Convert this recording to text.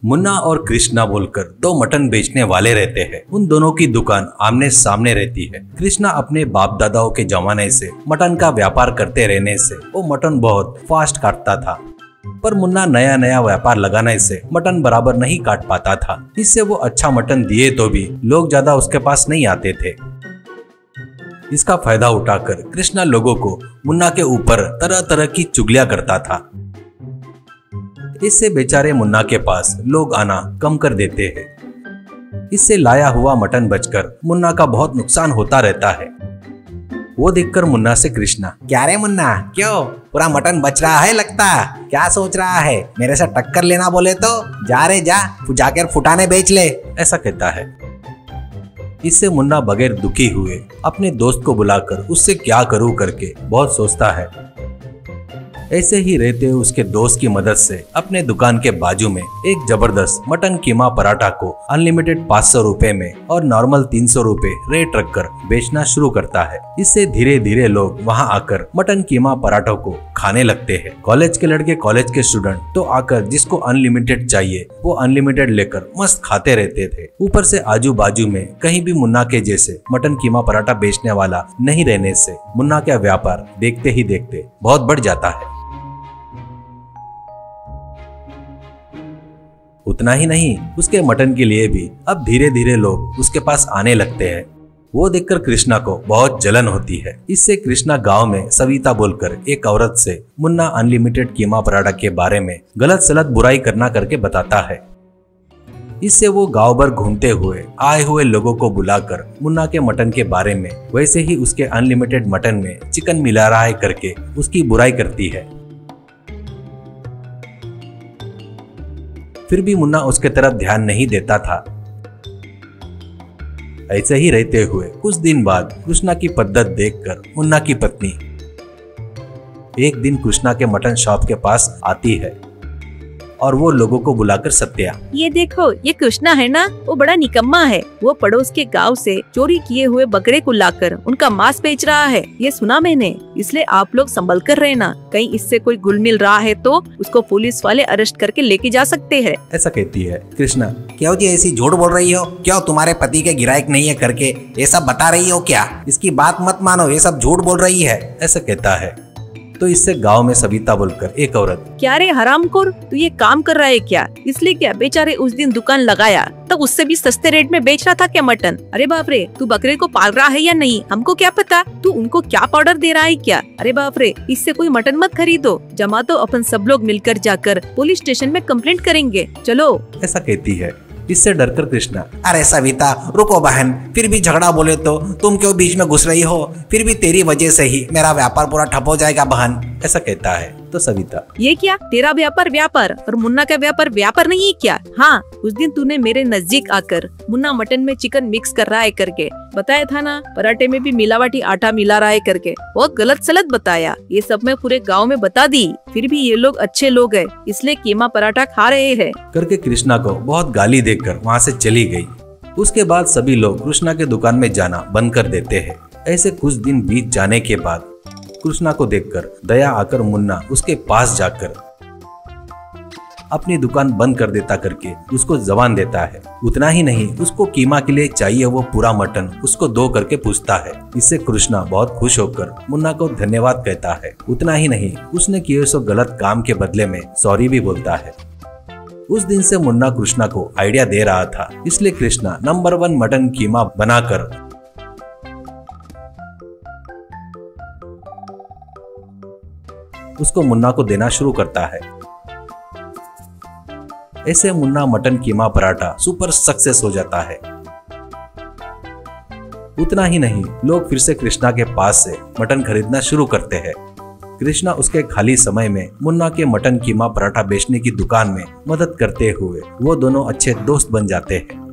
मुन्ना और कृष्णा बोलकर दो मटन बेचने वाले रहते हैं। उन दोनों की दुकान आमने सामने रहती है। कृष्णा अपने बाप दादाओं के जमाने से मटन का व्यापार करते रहने से वो मटन बहुत फास्ट काटता था, पर मुन्ना नया नया व्यापार लगाने से मटन बराबर नहीं काट पाता था। इससे वो अच्छा मटन दिए तो भी लोग ज्यादा उसके पास नहीं आते थे। इसका फायदा उठाकर कृष्णा लोगों को मुन्ना के ऊपर तरह तरह की चुगलियां करता था। इससे बेचारे मुन्ना के पास लोग आना कम कर देते हैं। इससे लाया हुआ मटन बचकर मुन्ना का बहुत नुकसान होता रहता है। वो देखकर मुन्ना से कृष्णा, क्या रे मुन्ना, क्यों पूरा मटन बच रहा है लगता? क्या सोच रहा है, मेरे से टक्कर लेना बोले तो जा रे जा, जाकर फुटाने बेच ले, ऐसा कहता है। इससे मुन्ना बगैर दुखी हुए अपने दोस्त को बुलाकर उससे क्या करूं करके बहुत सोचता है। ऐसे ही रहते हुए उसके दोस्त की मदद से अपने दुकान के बाजू में एक जबरदस्त मटन कीमा पराठा को अनलिमिटेड 500 रुपए में और नॉर्मल 300 रुपए रेट रखकर बेचना शुरू करता है। इससे धीरे धीरे लोग वहां आकर मटन कीमा पराठों को खाने लगते हैं। कॉलेज के लड़के, कॉलेज के स्टूडेंट तो आकर जिसको अनलिमिटेड चाहिए वो अनलिमिटेड लेकर मस्त खाते रहते थे। ऊपर से आजू बाजू में कहीं भी मुन्ना के जैसे मटन कीमा पराठा बेचने वाला नहीं रहने से मुन्ना का व्यापार देखते ही देखते बहुत बढ़ जाता है। उतना ही नहीं, उसके मटन के लिए भी अब धीरे धीरे लोग उसके पास आने लगते हैं। वो देखकर कृष्णा को बहुत जलन होती है। इससे कृष्णा गांव में सविता बोलकर एक औरत से मुन्ना अनलिमिटेड कीमा पराठा के बारे में गलत सलत बुराई करना करके बताता है। इससे वो गांव भर घूमते हुए आए हुए लोगों को बुलाकर मुन्ना के मटन के बारे में वैसे ही उसके अनलिमिटेड मटन में चिकन मिला रहा है करके उसकी बुराई करती है। फिर भी मुन्ना उसके तरफ ध्यान नहीं देता था। ऐसे ही रहते हुए कुछ दिन बाद कृष्णा की पद्धत देखकर मुन्ना की पत्नी एक दिन कृष्णा के मटन शॉप के पास आती है और वो लोगों को बुलाकर सत्या, ये देखो, ये कृष्णा है ना, वो बड़ा निकम्मा है। वो पड़ोस के गांव से चोरी किए हुए बकरे को लाकर उनका मांस बेच रहा है, ये सुना मैंने। इसलिए आप लोग संभल कर रहना, कहीं इससे कोई गुल मिल रहा है तो उसको पुलिस वाले अरेस्ट करके लेके जा सकते हैं, ऐसा कहती है। कृष्णा, क्यों जी ऐसी झूठ बोल रही हो? क्यों तुम्हारे पति के गिरायक नहीं है करके ये सब बता रही हो क्या? इसकी बात मत मानो, ये सब झूठ बोल रही है, ऐसा कहता है। तो इससे गांव में सविता बोलकर एक औरत, क्या रे हरामखोर, तू ये काम कर रहा है क्या? इसलिए क्या बेचारे उस दिन दुकान लगाया तब उससे भी सस्ते रेट में बेच रहा था क्या मटन? अरे बाप रे, तू बकरे को पाल रहा है या नहीं हमको क्या पता, तू उनको क्या पाउडर दे रहा है क्या? अरे बाप रे, इससे कोई मटन मत खरीदो, जमा तो अपन सब लोग मिलकर जाकर पुलिस स्टेशन में कंप्लेंट करेंगे, चलो, ऐसा कहती है। इससे डरकर कृष्णा, अरे सविता रुको बहन, फिर भी झगड़ा बोले तो तुम क्यों बीच में घुस रही हो? फिर भी तेरी वजह से ही मेरा व्यापार पूरा ठप हो जाएगा बहन, ऐसा कहता है। तो सविता, ये क्या, तेरा व्यापार व्यापार और मुन्ना का व्यापार व्यापार नहीं है क्या? हाँ, उस दिन तूने मेरे नजदीक आकर मुन्ना मटन में चिकन मिक्स कर रहा है करके बताया था ना, पराठे में भी मिलावटी आटा मिला रहा है करके, बहुत गलत सलत बताया। ये सब मैं पूरे गांव में बता दी, फिर भी ये लोग अच्छे लोग हैं, इसलिए कीमा पराठा खा रहे हैं करके कृष्णा को बहुत गाली देकर वहाँ से चली गई। उसके बाद सभी लोग कृष्णा के दुकान में जाना बंद कर देते हैं। ऐसे कुछ दिन बीत जाने के बाद कृष्णा को देखकर दया आकर मुन्ना उसके पास जाकर अपनी दुकान बंद कर देता करके उसको जबान देता है। उतना ही नहीं, उसको कीमा के लिए चाहिए वो पूरा मटन उसको दो करके पूछता है। इससे कृष्णा बहुत खुश होकर मुन्ना को धन्यवाद कहता है। उतना ही नहीं, उसने किए सो गलत काम के बदले में सॉरी भी बोलता है। उस दिन से मुन्ना कृष्णा को आइडिया दे रहा था, इसलिए कृष्णा नंबर 1 मटन कीमा बनाकर उसको मुन्ना को देना शुरू करता है। ऐसे मुन्ना मटन कीमा पराठा सुपर सक्सेस हो जाता है। उतना ही नहीं, लोग फिर से कृष्णा के पास से मटन खरीदना शुरू करते हैं। कृष्णा उसके खाली समय में मुन्ना के मटन कीमा पराठा बेचने की दुकान में मदद करते हुए वो दोनों अच्छे दोस्त बन जाते हैं।